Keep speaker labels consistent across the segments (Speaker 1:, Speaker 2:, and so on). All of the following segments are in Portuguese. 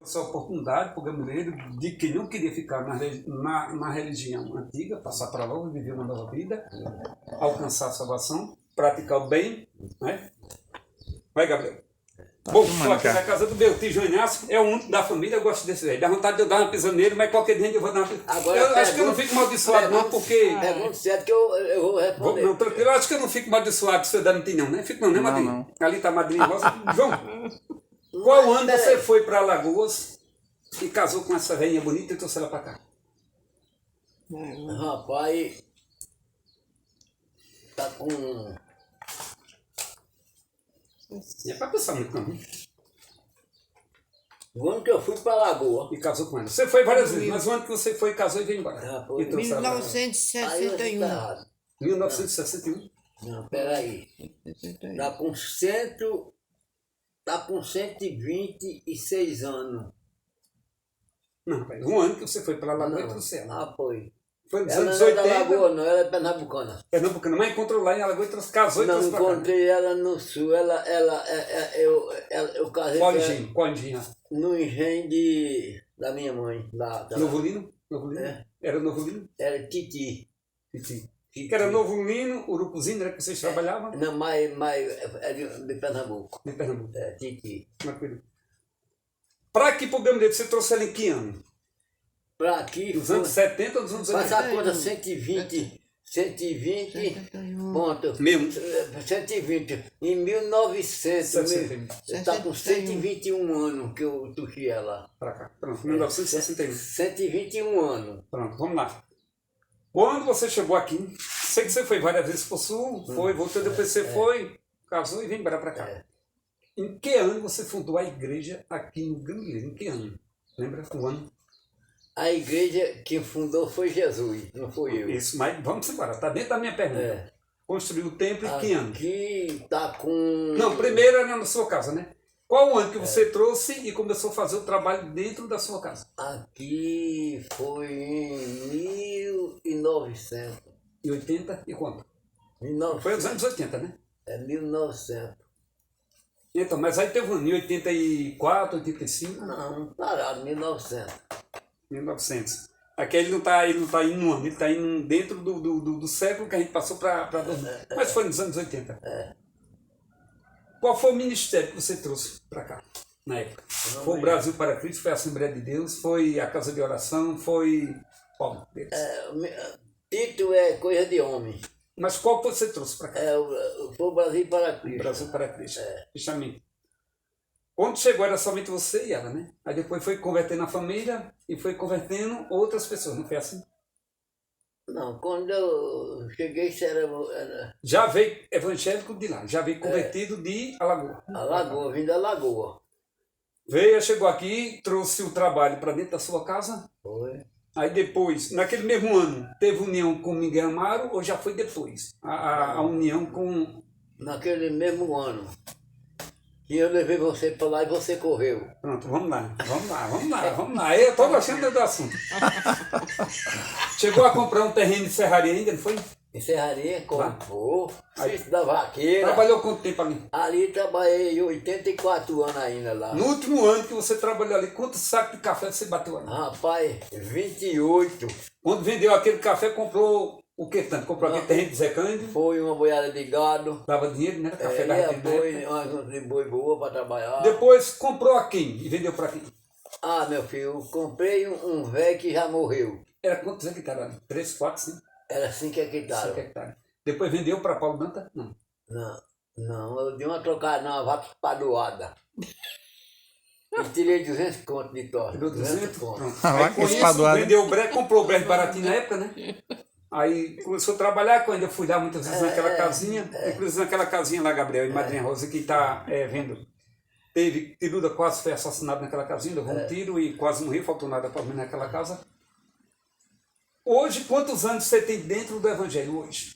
Speaker 1: Essa oportunidade para o Gameleiro, de que não queria ficar na religião antiga, passar para lá, viver uma nova vida, alcançar a salvação, praticar o bem, né? Vai, Gabriel. Bom, estou aqui na casa do meu tio João Inácio, é o único da família, eu gosto desse velho. Dá vontade de eu dar uma pisa nele, mas qualquer dia eu vou dar uma pisa. Agora, eu acho que eu não fico amaldiçoado não, porque...
Speaker 2: É muito certo que eu vou responder.
Speaker 1: Não, tranquilo, eu acho que eu não fico amaldiçoado se você dá não tem não, né? Fico não, né, madrinha? Não. Ali tá a madrinha Rosa. João, qual ano você foi para Alagoas e casou com essa velhinha bonita e trouxe ela para cá?
Speaker 2: Rapaz, tá com...
Speaker 1: Não é para pensar muito não, né?
Speaker 2: O ano que eu fui para Lagoa.
Speaker 1: E casou com ela. Você foi várias vezes, mas o ano que você foi, casou e veio embora.
Speaker 2: Foi.
Speaker 3: 1961.
Speaker 1: 1961?
Speaker 2: Não, peraí. Tá com 126 anos.
Speaker 1: Não, rapaz, um ano que você foi para Lagoa e trouxe ela.
Speaker 2: Ah, foi.
Speaker 1: Foi nos
Speaker 2: Ela
Speaker 1: anos
Speaker 2: não é
Speaker 1: 80.
Speaker 2: da Lagoa, não, ela é pernambucana.
Speaker 1: Pernambucana, mas encontrou lá em Alagoas e trouxe, casou e
Speaker 2: não,
Speaker 1: trouxe para cá.
Speaker 2: encontrei ela no sul, eu casei
Speaker 1: Qual
Speaker 2: com ela
Speaker 1: engenho? Qual engenho?
Speaker 2: no engenho da minha mãe.
Speaker 1: Novo Lino? Novo Lino?
Speaker 2: É.
Speaker 1: Era Novo Lino?
Speaker 2: Era Titi.
Speaker 1: Titi. Que era Novo Lino, Urupuzinho, era que vocês trabalhavam?
Speaker 2: Não, mas é de Pernambuco.
Speaker 1: De Pernambuco.
Speaker 2: É, Titi.
Speaker 1: Tranquilo. Para aqui pro Gameleiro, você trouxe ela em que ano?
Speaker 2: Pra aqui.
Speaker 1: Nos anos 70 ou nos anos 80?
Speaker 2: Passar a conta 120 ponto.
Speaker 1: Mesmo?
Speaker 2: 120. Em 1900.
Speaker 1: 61.
Speaker 2: Está com 121 anos que eu toquei ela.
Speaker 1: Para cá. Pronto, 1961.
Speaker 2: 121 anos.
Speaker 1: Pronto, vamos lá. Quando você chegou aqui, sei que você foi várias vezes para o sul, foi, voltou, depois você foi, casou e veio embora para cá. Em que ano você fundou a igreja aqui no Gameleiro? Em que ano? Lembra o ano?
Speaker 2: A igreja que fundou foi Jesus, não fui eu.
Speaker 1: Isso, mas vamos embora, está dentro da minha pergunta. Construiu o templo em que ano?
Speaker 2: Aqui está com...
Speaker 1: Não, primeiro era na sua casa, né? Qual o ano que você trouxe e começou a fazer o trabalho dentro da sua casa?
Speaker 2: Aqui foi em 1900.
Speaker 1: Em 80 e quanto?
Speaker 2: 1900.
Speaker 1: Foi nos anos 80, né?
Speaker 2: É 1900.
Speaker 1: Então, mas aí teve um ano, em 84, 85?
Speaker 2: Não, parado, 1900.
Speaker 1: 1900. Aqui ele não está indo no ano, ele está indo dentro do século que a gente passou para mas foi nos anos 80. Qual foi o ministério que você trouxe para cá, na época? Foi o Brasil para Cristo, foi a Assembleia de Deus, foi a Casa de Oração, foi... Qual deles?
Speaker 2: Título é coisa de homem.
Speaker 1: Mas qual que você trouxe para cá?
Speaker 2: Foi o Brasil para Cristo.
Speaker 1: Brasil para Cristo, justamente. Quando chegou era somente você e ela, né? Aí depois foi convertendo a família e foi convertendo outras pessoas, não foi assim?
Speaker 2: Não, quando eu cheguei, era
Speaker 1: Já veio evangélico de lá, já veio convertido de Alagoas.
Speaker 2: Alagoa, vim da Lagoa.
Speaker 1: Veio, chegou aqui, trouxe o trabalho para dentro da sua casa.
Speaker 2: Foi.
Speaker 1: Aí depois, naquele mesmo ano, teve união com Miguel Amaro ou já foi depois? A união com...
Speaker 2: Naquele mesmo ano. E eu levei você para lá e você correu.
Speaker 1: Pronto, vamos lá. Eu estou gostando do assunto. Chegou a comprar um terreno de serraria ainda, não foi?
Speaker 2: Em Serraria, comprou. Sítio da Vaqueira.
Speaker 1: Trabalhou quanto tempo ali?
Speaker 2: Ali trabalhei 84 anos ainda lá.
Speaker 1: No último ano que você trabalhou ali, quantos sacos de café você bateu ali?
Speaker 2: Rapaz, 28.
Speaker 1: Quando vendeu aquele café, comprou o que tanto? Comprou aquele terreno de Zé Cândido?
Speaker 2: Foi uma boiada de gado.
Speaker 1: Dava dinheiro, né? Café da
Speaker 2: boi, uma boi boa para trabalhar.
Speaker 1: Depois comprou a quem? E vendeu para quem?
Speaker 2: Ah, meu filho, eu comprei um velho que já morreu.
Speaker 1: Era quantos hectares ali? 3, 4, 5?
Speaker 2: Era 5 hectares.
Speaker 1: 5 hectares. Depois vendeu para Paulo Danta? Não.
Speaker 2: Não, eu dei uma trocada numa vaca espadoada. E tirei 200 conto de torta.
Speaker 1: Tirou 200 conto.
Speaker 4: A vaca espadoada.
Speaker 1: Vendeu o breque, comprou o breque baratinho na época, né? Aí começou a trabalhar, quando eu fui lá muitas vezes naquela casinha, inclusive naquela casinha lá, Gabriel e Madrinha Rosa, que está vendo. Tiruda quase foi assassinado naquela casinha, levou um tiro e quase morreu, faltou nada para mim naquela casa. Hoje, quantos anos você tem dentro do Evangelho hoje?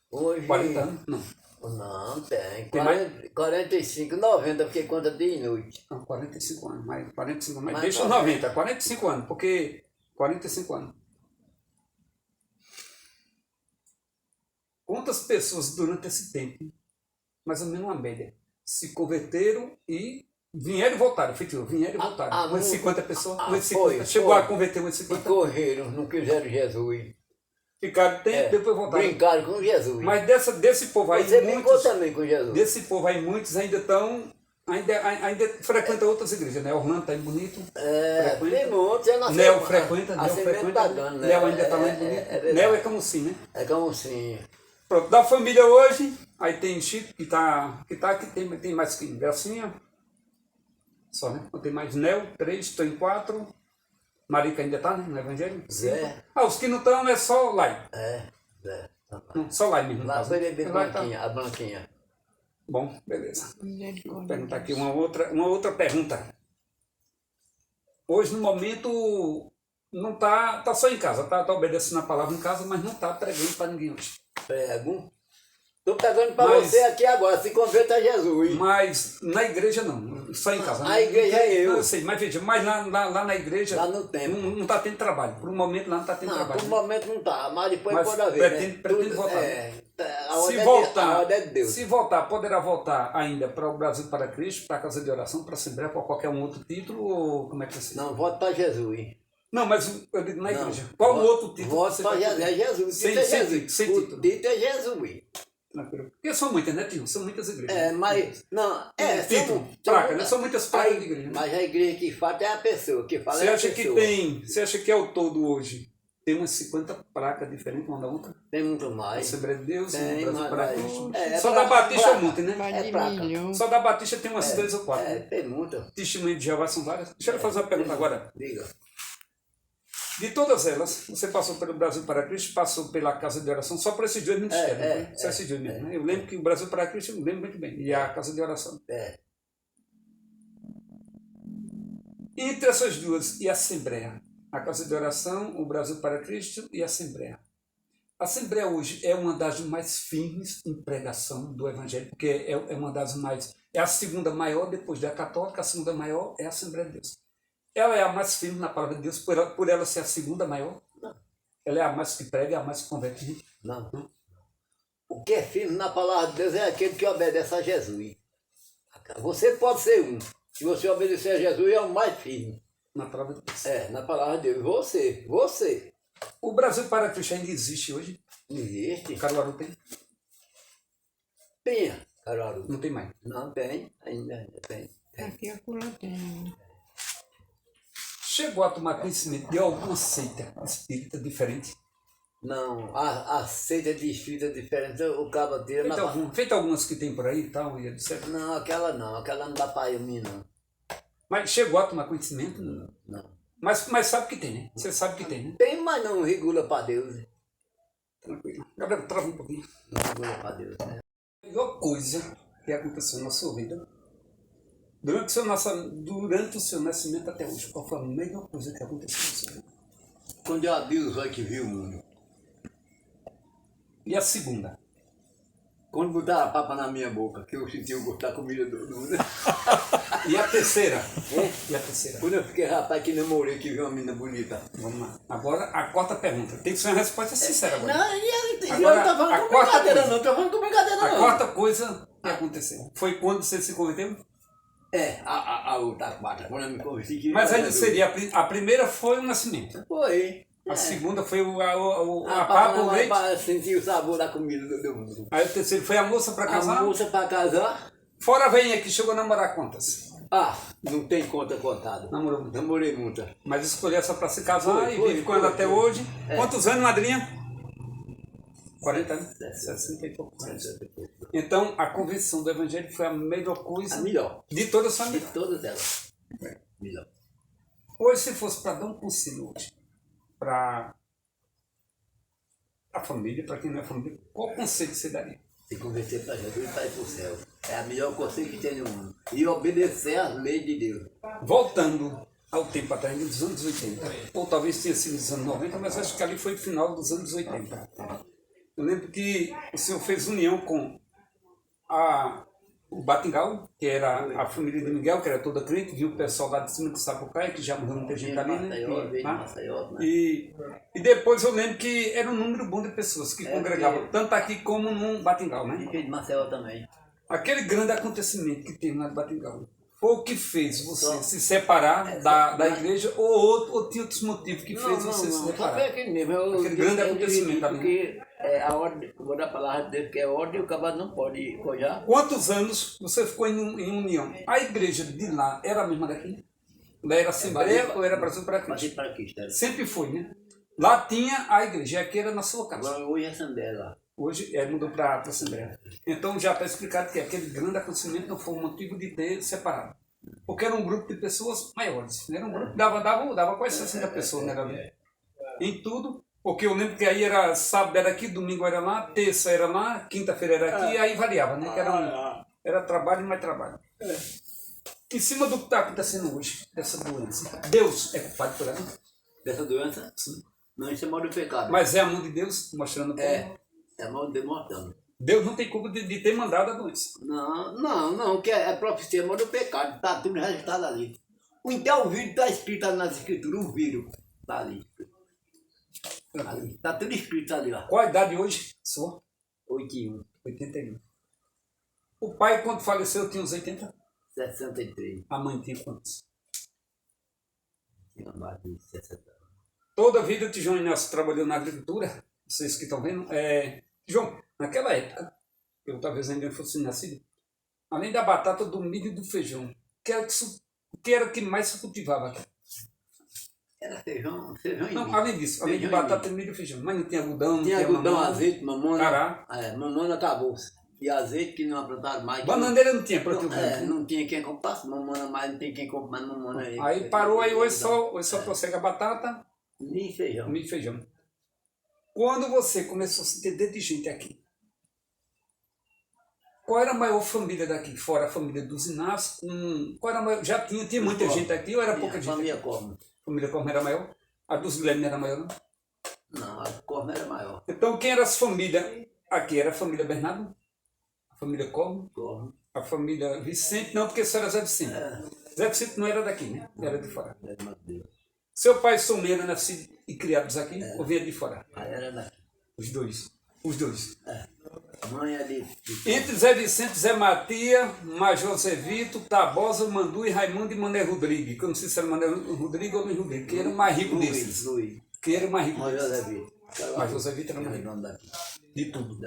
Speaker 2: Hoje...
Speaker 1: 40 anos? Não.
Speaker 2: Não, tem.
Speaker 1: Tem
Speaker 2: 45, 90, porque conta dia e noite.
Speaker 1: Não, 45 anos, mas 45 anos. Mas deixa os 90, 45 anos, porque 45 anos. Quantas pessoas durante esse tempo mais ou menos uma média, se converteram e vieram e voltaram, efetivo, vieram e voltaram. Umas 50 pessoas, chegou a converter umas
Speaker 2: E
Speaker 1: 50.
Speaker 2: correram, não quiseram Jesus.
Speaker 1: Ficaram tempo, depois voltaram.
Speaker 2: Brincaram com Jesus.
Speaker 1: Mas desse povo aí,
Speaker 2: Você brincou
Speaker 1: muitos,
Speaker 2: também com Jesus.
Speaker 1: desse povo aí, muitos ainda estão, ainda frequentam outras igrejas, né? Orlando está em Bonito,
Speaker 2: Tem muitos, é na
Speaker 1: Nel
Speaker 2: semana.
Speaker 1: frequenta,
Speaker 2: A semente tá dando, né?
Speaker 1: Nel ainda está lá em Bonito. Nel é como assim, né?
Speaker 2: É como assim.
Speaker 1: Pronto, da família hoje, aí tem Chico que tá aqui, tem mais que Gracinha, só, né? Não tem mais Nel, 3, tem 4, Marica ainda está, né? No Evangelho.
Speaker 2: Zé.
Speaker 1: Os que não estão é só Lai.
Speaker 2: Zé.
Speaker 1: Não, só Lai mesmo. no
Speaker 2: Lá
Speaker 1: caso,
Speaker 2: foi
Speaker 1: né?
Speaker 2: beber
Speaker 1: Lai tá-
Speaker 2: Blanquinha, a Blanquinha.
Speaker 1: Bom, beleza. Vou
Speaker 3: Misericórdia.
Speaker 1: perguntar aqui uma outra pergunta. Hoje, no momento, não tá só em casa, tá obedecendo a palavra em casa, mas não tá pregando para ninguém hoje.
Speaker 2: Prego. Tô pegando para
Speaker 1: Mas-
Speaker 2: você aqui agora, se converta a Jesus.
Speaker 1: Mas na igreja não, só em casa.
Speaker 2: A igreja é eu.
Speaker 1: Não, eu sei, mas veja, mas lá na igreja
Speaker 2: Lá no templo.
Speaker 1: não tá tendo trabalho. Por um momento lá não tá tendo
Speaker 2: Não,
Speaker 1: trabalho.
Speaker 2: por
Speaker 1: né?
Speaker 2: momento não tá, mas depois
Speaker 1: Mas
Speaker 2: pode haver.
Speaker 1: pretende
Speaker 2: né?
Speaker 1: voltar.
Speaker 2: A ordem
Speaker 1: Se
Speaker 2: a
Speaker 1: voltar,
Speaker 2: ordem é de Deus.
Speaker 1: se voltar, poderá voltar ainda para o Brasil para Cristo, para a Casa de Oração, para a Assembleia, para qualquer um outro título, ou como é que vai ser?
Speaker 2: Não, voto para Jesus.
Speaker 1: Não, mas eu digo na
Speaker 2: Não.
Speaker 1: igreja. Qual o outro título?
Speaker 2: Voto
Speaker 1: que você
Speaker 2: para
Speaker 1: vai
Speaker 2: Jesus.
Speaker 1: ter?
Speaker 2: É Jesus. O
Speaker 1: Sem-
Speaker 2: título é
Speaker 1: sem
Speaker 2: Jesus.
Speaker 1: título, sem
Speaker 2: O
Speaker 1: título.
Speaker 2: título é Jesus.
Speaker 1: Tranquilo. Porque são muitas, né, tio? São muitas igrejas.
Speaker 2: Mas. Não,
Speaker 1: Título, placa, né? São muitas placas de igreja. Né?
Speaker 2: Mas a igreja que fala é a pessoa. Que fala
Speaker 1: Você
Speaker 2: é a
Speaker 1: acha que
Speaker 2: pessoa.
Speaker 1: você acha que ao todo hoje tem umas 50 placas diferentes uma da outra?
Speaker 2: Tem muito mais.
Speaker 1: Assembleia de Deus,
Speaker 2: Tem,
Speaker 1: Brasil
Speaker 2: mas-
Speaker 1: para
Speaker 2: mas-
Speaker 1: Cristo.
Speaker 2: é,
Speaker 1: Só
Speaker 2: placa-
Speaker 1: da Batista é
Speaker 2: placa.
Speaker 1: muito, né?
Speaker 3: Mais de
Speaker 2: placa.
Speaker 3: milhão.
Speaker 1: Só da Batista tem umas 3 ou 4.
Speaker 2: Tem muita.
Speaker 1: Testemunho de Jeová são várias. Deixa eu fazer uma pergunta agora.
Speaker 2: Diga.
Speaker 1: De todas elas, você passou pelo Brasil para Cristo, passou pela Casa de Oração, só por esses dois ministérios, né? Só esses dois mesmo. Né? Eu lembro que o Brasil para Cristo, eu lembro muito bem. E a Casa de Oração. Entre essas duas e a Assembleia, a Casa de Oração, o Brasil para Cristo e a Assembleia. A Assembleia hoje é uma das mais firmes em pregação do Evangelho, porque é uma das mais... É a segunda maior depois da Católica, a segunda maior é a Assembleia de Deus. Ela é a mais firme na palavra de Deus, por ela ser a segunda maior.
Speaker 2: Não.
Speaker 1: Ela é a mais que prega, a mais que converte gente.
Speaker 2: Não. O que é firme na palavra de Deus é aquele que obedece a Jesus. Você pode ser um. Se você obedecer a Jesus, é o mais firme.
Speaker 1: Na palavra de Deus.
Speaker 2: Na palavra de Deus. Você.
Speaker 1: O Brasil para Cristo ainda existe hoje?
Speaker 2: Existe.
Speaker 1: Caruaru tem?
Speaker 2: Tem, Caruaru.
Speaker 1: Não tem mais.
Speaker 2: Não tem, ainda tem.
Speaker 3: Aqui a cura tem.
Speaker 1: Chegou a tomar conhecimento de alguma seita espírita diferente?
Speaker 2: Não, a seita de espírito é diferente, o cabo tira na...
Speaker 1: Feita algumas que tem por aí e tal, e etc.
Speaker 2: Não, aquela não dá pra mim não.
Speaker 1: Mas chegou a tomar conhecimento?
Speaker 2: Não.
Speaker 1: Mas sabe que tem, né? Você sabe que tem, né?
Speaker 2: Tem, mas não regula pra Deus.
Speaker 1: Tranquilo. Gabriel, trava um pouquinho.
Speaker 2: Não regula pra Deus. Né?
Speaker 1: A melhor coisa que aconteceu na sua vida, durante o seu nascimento até hoje, qual foi a melhor coisa que aconteceu na sua vida?
Speaker 2: Quando eu abri os olhos que vi o mundo.
Speaker 1: E a segunda?
Speaker 2: Quando botaram a papa na minha boca, que eu senti o gosto da comida do mundo.
Speaker 1: E a terceira? E a terceira?
Speaker 2: Quando eu fiquei rapaz que namorei, que vi uma menina bonita.
Speaker 1: Vamos lá. Agora a quarta pergunta. Tem que ser uma resposta sincera agora.
Speaker 2: Não, eu
Speaker 1: Agora,
Speaker 2: não tô falando
Speaker 1: a
Speaker 2: com
Speaker 1: quarta
Speaker 2: brincadeira
Speaker 1: coisa.
Speaker 2: não, tô falando com brincadeira
Speaker 1: A
Speaker 2: não.
Speaker 1: quarta coisa que aconteceu foi quando você se converteu?
Speaker 2: A outra quarta, quando eu me converti. que
Speaker 1: Mas
Speaker 2: eu
Speaker 1: ainda
Speaker 2: era
Speaker 1: seria, a primeira foi o nascimento.
Speaker 2: Foi.
Speaker 1: A segunda foi a
Speaker 2: papa
Speaker 1: papa, o leite.
Speaker 2: para sentir o sabor da comida do mundo.
Speaker 1: Aí o terceiro foi a moça para casar.
Speaker 2: A moça para casar,
Speaker 1: Fora a veinha que chegou a namorar quantas?
Speaker 2: não tem conta contada.
Speaker 1: Namorou muito.
Speaker 2: Namorei muita.
Speaker 1: Mas escolheu essa para se casar
Speaker 2: Foi,
Speaker 1: e
Speaker 2: foi,
Speaker 1: vive com ela
Speaker 2: foi,
Speaker 1: até
Speaker 2: foi.
Speaker 1: hoje.
Speaker 2: É.
Speaker 1: Quantos anos, madrinha? 40 anos? 60 e poucos anos. Então, a conversão do Evangelho foi a melhor coisa
Speaker 2: A melhor.
Speaker 1: de toda a
Speaker 2: De
Speaker 1: família.
Speaker 2: todas elas. Melhor.
Speaker 1: Hoje, se fosse para dar um conselho hoje para a família, para quem não é família, qual conselho você daria?
Speaker 2: Se converter para Jesus e para ir para o céu. É a melhor conselho que tem no mundo. E obedecer às leis de Deus.
Speaker 1: Voltando ao tempo atrás, dos anos 80, ou talvez tenha sido nos anos 90, mas acho que ali foi o final dos anos 80. Eu lembro que o senhor fez união com o Batingal, que era a família de Miguel, que era toda crente, viu o pessoal lá de cima de Sapucaia, que já morreu muita gente ali, né? E depois eu lembro que era um número bom de pessoas que congregavam, tanto aqui como no Batingal, né?
Speaker 2: E de Marcelo também.
Speaker 1: aquele grande acontecimento que teve na de Batingal foi o que fez você
Speaker 2: Só-
Speaker 1: se separar da igreja ou tinha outros motivos que
Speaker 2: Não,
Speaker 1: fez
Speaker 2: não,
Speaker 1: você se
Speaker 2: não, só
Speaker 1: separar?
Speaker 2: foi aquele mesmo.
Speaker 1: Aquele grande acontecimento ali.
Speaker 2: Porque a ordem, vou dar a palavra dele que é ordem, o cabal não pode cojar.
Speaker 1: Quantos anos você ficou em união? A igreja de lá era a mesma daqui? Lá era Assembleia ou era Brasil para
Speaker 2: Mas
Speaker 1: Cristo?
Speaker 2: para Cristo.
Speaker 1: Sempre foi, né? Lá tinha a igreja, e aqui era na sua casa.
Speaker 2: Agora hoje é Assembleia lá.
Speaker 1: Hoje mudou para a Assembleia. Então já está explicado que aquele grande acontecimento não foi o motivo de ter separado. Porque era um grupo de pessoas maiores. Era um grupo que dava quase 60 pessoas, né, ali? Em tudo. Porque eu lembro que aí era sábado era aqui, domingo era lá, terça era lá, quinta-feira era aqui, e aí variava, né? Que era trabalho e mais trabalho. Em cima do que está acontecendo hoje, dessa doença, Deus é culpado por ela?
Speaker 2: Dessa doença?
Speaker 1: Sim.
Speaker 2: Não, isso é mal do pecado.
Speaker 1: Mas é a mão de Deus mostrando como
Speaker 2: É mal de Deus mostrando.
Speaker 1: Deus não tem culpa de ter mandado a doença.
Speaker 2: Não, que é profecia, mal do pecado. Está tudo registrado ali. Então o vídeo está escrito ali nas escrituras, o vídeo está ali. Está tudo escrito ali, ó.
Speaker 1: Qual a idade hoje? Sua?
Speaker 2: 81,
Speaker 1: 81. O pai, quando faleceu, tinha uns 80.
Speaker 2: 63.
Speaker 1: A mãe tinha quantos?
Speaker 2: Tinha mais de 60 anos.
Speaker 1: Toda a vida o João Inácio trabalhou na agricultura. Vocês que estão vendo. João, naquela época, eu talvez ainda não fosse nascido, além da batata, do milho e do feijão, o que era que mais se cultivava aqui?
Speaker 2: Era feijão e
Speaker 1: Não,
Speaker 2: milho.
Speaker 1: além disso, além de
Speaker 2: Feijão e
Speaker 1: batata, milho e feijão. Mas não tinha algodão, não
Speaker 2: Tinha
Speaker 1: tinha
Speaker 2: algodão,
Speaker 1: mamão,
Speaker 2: azeite, mamona.
Speaker 1: cará.
Speaker 2: Mamona acabou. E azeite que não plantaram mais.
Speaker 1: Bananeira não tinha para ter
Speaker 2: Não tinha quem comprasse mamona mais, não tem quem comprar mais mamona aí.
Speaker 1: Aí parou, aí hoje só prossegue a batata,
Speaker 2: Milho e feijão.
Speaker 1: milho e feijão. Quando você começou a se ter de gente aqui, qual era a maior família daqui? Fora a família dos Inácio, qual era a maior? Já tinha muita gente aqui ou era pouca gente?
Speaker 2: Família Corma.
Speaker 1: A família Corma era maior? A dos Guilherme era maior, não?
Speaker 2: Não, a Corma era maior.
Speaker 1: Então quem era as famílias aqui? Era a família Bernardo? A família Corma?
Speaker 2: Corma.
Speaker 1: A família Vicente? Não, porque isso era Zé Vicente. Zé Vicente não era daqui, né? Era de fora.
Speaker 2: É de Madeira.
Speaker 1: Seu pai e sua mãe eram nascidos e criados aqui ou vinha de fora?
Speaker 2: Aí era daqui.
Speaker 1: Os dois. Os dois.
Speaker 2: A mãe é de...
Speaker 1: Entre Zé Vicente, Zé Matia, Major Zé Vito, Tabosa, Mandu e Raimundo e Mané Rodrigues. Que eu não sei se era Mané Rodrigues ou Mané Rodrigues, que era o mais rico desses.
Speaker 2: Luiz.
Speaker 1: Que era o mais rico
Speaker 2: Major
Speaker 1: desses.
Speaker 2: Zé Vito.
Speaker 1: Major Zé Vito era o mais rico.
Speaker 2: nome daqui.
Speaker 1: De tudo.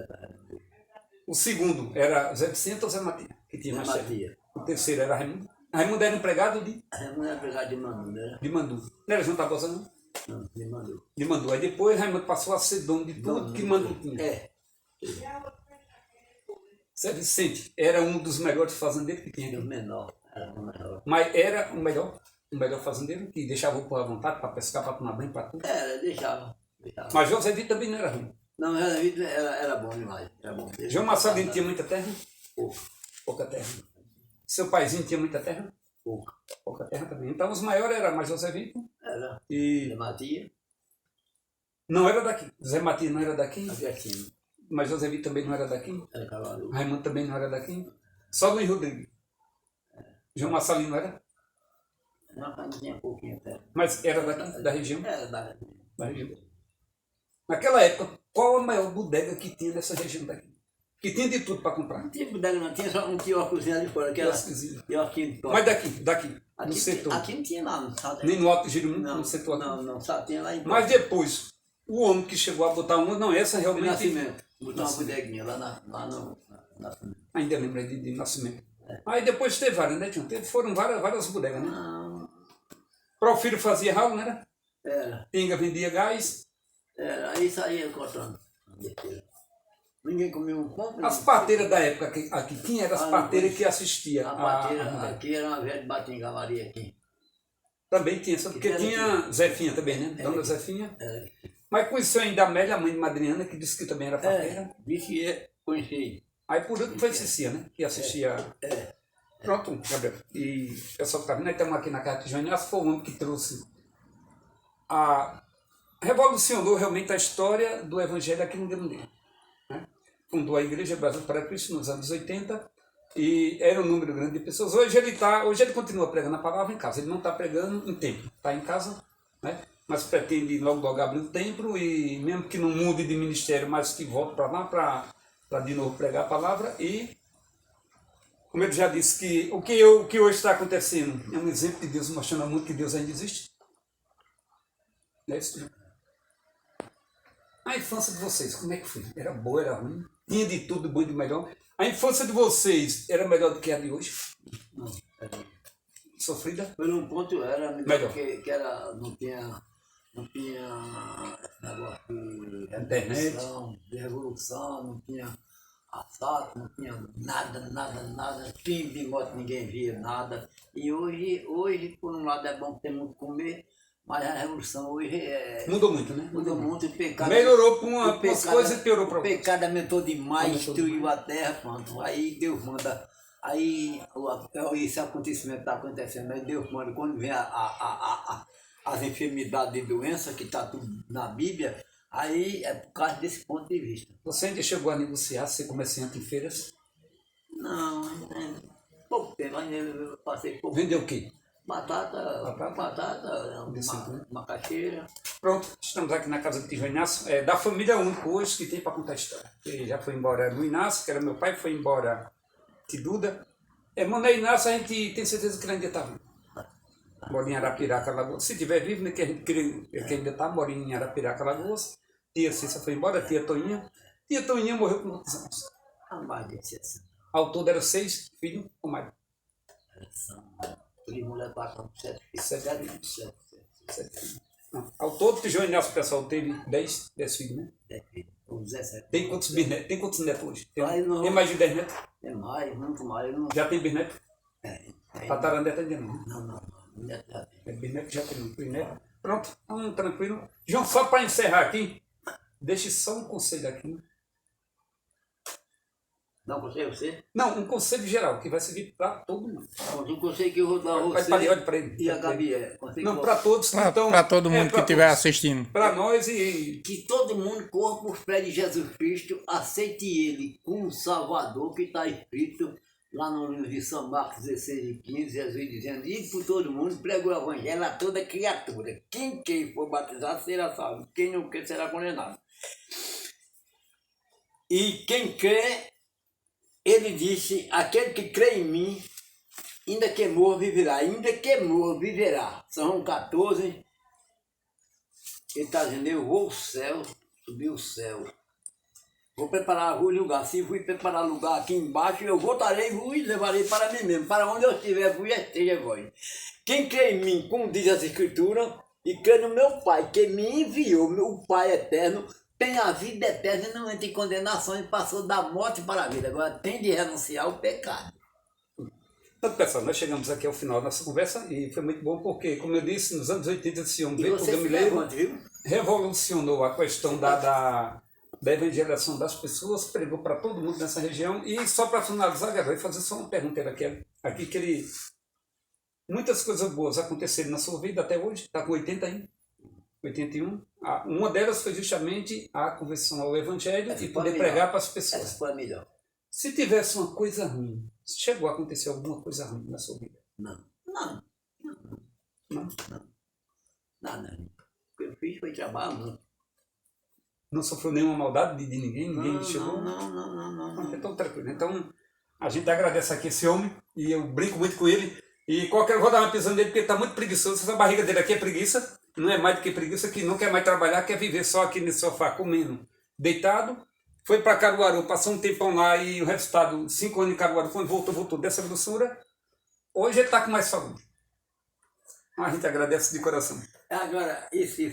Speaker 1: O segundo era Zé Vicente ou Zé Matia, que tinha
Speaker 2: Zé
Speaker 1: mais terra.
Speaker 2: Matia.
Speaker 1: O terceiro era Raimundo. Raimundo era empregado
Speaker 2: A mulher era pegada de Mandu, né?
Speaker 1: de Mandu. Não era João Tabosa, não?
Speaker 2: Não, de Mandu.
Speaker 1: De Mandu. Aí depois Raimundo passou a ser dono de tudo que Mandu tinha.
Speaker 2: É.
Speaker 1: Zé Vicente era um dos melhores fazendeiros que tinha
Speaker 2: E o
Speaker 1: aqui.
Speaker 2: menor. Era o menor.
Speaker 1: Mas era o melhor fazendeiro que deixava o povo à vontade para pescar, para tomar banho, para tudo.
Speaker 2: Era, deixava.
Speaker 1: Mas João Zé Vito também não era ruim.
Speaker 2: Não, Zé Vito era bom demais. Era bom.
Speaker 1: João Massalinho tinha muita terra?
Speaker 2: Pouco.
Speaker 1: Pouca terra. Seu paizinho tinha muita terra?
Speaker 2: Pouco.
Speaker 1: Pouca terra também. Então os maiores eram mais José Vito
Speaker 2: Era.
Speaker 1: e...
Speaker 2: Zé Matia.
Speaker 1: Não era daqui. Zé Matias não era daqui,
Speaker 2: Aqui assim.
Speaker 1: mas José Vito também não era daqui.
Speaker 2: Era cavalo.
Speaker 1: Raimundo também não era daqui. Só Luiz Rodrigues. João Massalinho não era?
Speaker 2: Não tinha pouquinho terra.
Speaker 1: Mas era daqui, da região.
Speaker 2: Era da
Speaker 1: região. Naquela época, qual a maior bodega que tinha nessa região daqui? Que tinha de tudo para comprar.
Speaker 2: Não tinha bodega, não. Tinha só um quiosquezinho ali fora. Que era
Speaker 1: Quiosquezinho.
Speaker 2: quiosquinho.
Speaker 1: Mas daqui,
Speaker 2: Aqui,
Speaker 1: no setor.
Speaker 2: Aqui não tinha nada, não sabe?
Speaker 1: Nem no Alto Jerumu,
Speaker 2: Não,
Speaker 1: no setor aqui.
Speaker 2: não, só tinha lá em
Speaker 1: Mas depois, o homem que chegou a botar uma, não, essa
Speaker 2: de
Speaker 1: realmente...
Speaker 2: Nascimento. Botou uma bodeguinha lá no Nascimento.
Speaker 1: Ainda lembro de Nascimento. Aí depois teve várias, né, Tião? Foram várias bodegas, né?
Speaker 2: Não,
Speaker 1: Profilho fazia ralo, não era?
Speaker 2: era.
Speaker 1: Pinga vendia gás.
Speaker 2: Aí saía cortando. Ninguém comia um pão.
Speaker 1: As parteiras da época aqui, quem eram as parteiras que assistiam?
Speaker 2: A parteira aqui era uma velha de Batinga Maria aqui.
Speaker 1: Também tinha, só porque
Speaker 2: Era
Speaker 1: tinha Zefinha também, né? Dona Zefinha.
Speaker 2: Era.
Speaker 1: Mas conheceu ainda a Amélia, a mãe de Madriana, que disse que também era parteira.
Speaker 2: Disse conheci.
Speaker 1: Aí por último foi Cicia, né? Que assistia. Pronto, Gabriel. E o pessoal que tá vendo, nós estamos aqui na casa de João Inácio, foi o homem que trouxe revolucionou realmente a história do Evangelho aqui no Demundê. Né? Fundou a Igreja Brasil para Cristo nos anos 80 e era um número grande de pessoas. Hoje ele continua pregando a palavra em casa, ele não está pregando em templo, está em casa, né? Mas pretende logo abrir o templo e mesmo que não mude de ministério, mas que volte para lá para de novo pregar a palavra e como ele já disse, que o que hoje está acontecendo é um exemplo de Deus mostrando muito que Deus ainda existe. Não é isso? A infância de vocês, como é que foi? Era boa, era ruim? Tinha de tudo, bom e de melhor? A infância de vocês era melhor do que a de hoje?
Speaker 2: Não, era.
Speaker 1: Sofrida?
Speaker 2: Por um ponto era
Speaker 1: Melhor.
Speaker 2: que era, não tinha negócio
Speaker 1: Internet.
Speaker 2: de revolução, não tinha assalto, não tinha nada. Fim de moto ninguém via nada. E hoje, por um lado é bom ter muito comer, mas a revolução hoje
Speaker 1: Mudou muito, né?
Speaker 2: mudou muito. O pecado,
Speaker 1: Melhorou para
Speaker 2: o
Speaker 1: umas
Speaker 2: pecado-
Speaker 1: coisas e piorou para
Speaker 2: O
Speaker 1: outras.
Speaker 2: pecado aumentou demais,
Speaker 1: Aumentou
Speaker 2: destruiu a terra, pronto. Aí Deus manda. Aí esse acontecimento está acontecendo, aí Deus manda, quando vem as enfermidades e doenças, que está tudo na Bíblia, aí é por causa desse ponto de vista.
Speaker 1: Você ainda chegou a negociar, ser comerciante em feiras?
Speaker 2: Não, pouco tempo, ainda eu passei pouco.
Speaker 1: Vendeu o quê?
Speaker 2: Batata,
Speaker 1: Decente, né?
Speaker 2: macaxeira.
Speaker 1: Pronto, estamos aqui na casa do tio Inácio, da família única hoje que tem para contar a história. Ele já foi embora do Inácio, que era meu pai, foi embora de Duda. Mané Inácio, a gente tem certeza que ele ainda está vivo. Mora em Arapiraca, Lagoas. Se estiver vivo, né, que a gente crê que ainda está, mora em Arapiraca, Lagoas. Tia Cissa foi embora, tia Toninha. Tia Toninha morreu com quantos anos?
Speaker 2: A mais de 60.
Speaker 1: Ao todo eram 6 filhos ou mais?
Speaker 2: Três mulheres passam por 7 filhos.
Speaker 1: 7 filhos.
Speaker 2: 7
Speaker 1: filhos. Ao todo, o João Inácio, pessoal, teve 10 filhos, né?
Speaker 2: filhos. Ou 17.
Speaker 1: Tem quantos bisnetos? Tem quantos netos hoje?
Speaker 2: Não.
Speaker 1: Tem mais de 10 netos?
Speaker 2: É mais, muito mais. Não,
Speaker 1: Já tem bisneto?
Speaker 2: é,
Speaker 1: Tatarandeta ainda não.
Speaker 2: não. Já tem.
Speaker 1: Bisneto já tem bisneto. Pronto, então, tranquilo. João, só para encerrar aqui, deixe só um conselho aqui.
Speaker 2: Não conselho você?
Speaker 1: Não, um conselho geral, que vai servir para todo mundo.
Speaker 2: Um conselho que eu vou dar a você
Speaker 1: Olha para ele.
Speaker 2: e a Gabi é.
Speaker 1: Não, para todos que estão...
Speaker 4: Para todo mundo que estiver assistindo.
Speaker 1: Para nós e...
Speaker 2: Que todo mundo corra por pés de Jesus Cristo, aceite Ele como Salvador, que está escrito lá no livro de São Marcos 16:15, Jesus dizendo: "Ide por todo mundo, prega o evangelho a toda criatura. Quem for batizado será salvo, quem não quer será condenado." E quem crê, ele disse: "Aquele que crê em mim, ainda que morra, viverá." Ainda que morra, viverá. São 14. Ele está dizendo: "Eu vou ao céu, subir o céu. Vou preparar o lugar. Se fui preparar lugar aqui embaixo, eu voltarei e vos levarei para mim mesmo. Para onde eu estiver, vos esteja vós. Quem crê em mim, como diz as Escrituras, e crê no meu Pai, que me enviou, meu Pai eterno, tem a vida eterna e não entra em condenação e passou da morte para a vida." Agora tem de renunciar ao pecado.
Speaker 1: Então, pessoal, nós chegamos aqui ao final da nossa conversa e foi muito bom porque, como eu disse, nos anos 80 esse homem
Speaker 2: E
Speaker 1: veio para o
Speaker 2: você se
Speaker 1: Gamileiro,
Speaker 2: levante, viu?
Speaker 1: revolucionou a questão da evangelização das pessoas, pregou para todo mundo nessa região. E só para finalizar, galera, eu vou fazer só uma pergunta aqui que ele... Muitas coisas boas aconteceram na sua vida até hoje, está com 81. Uma delas foi justamente a conversão ao Evangelho e poder pregar para as pessoas.
Speaker 2: Essa foi a melhor.
Speaker 1: Se tivesse uma coisa ruim, chegou a acontecer alguma coisa ruim na sua vida?
Speaker 2: Não.
Speaker 1: Não?
Speaker 2: Nada. O que eu fiz foi trabalho.
Speaker 1: Não sofreu nenhuma maldade de ninguém? Ninguém chegou?
Speaker 2: Não.
Speaker 1: Então, tranquilo. Então, a gente agradece aqui esse homem e eu brinco muito com ele. E qualquer vou dar uma pisão dele porque ele está muito preguiçoso. Essa barriga dele aqui é preguiça. Não é mais do que preguiça, que não quer mais trabalhar, quer viver só aqui nesse sofá comendo, deitado. Foi para Caruaru, passou um tempão lá e o resultado, 5 anos em Caruaru, quando voltou dessa grossura. Hoje ele está com mais saúde. A gente agradece de coração.
Speaker 2: Agora, esse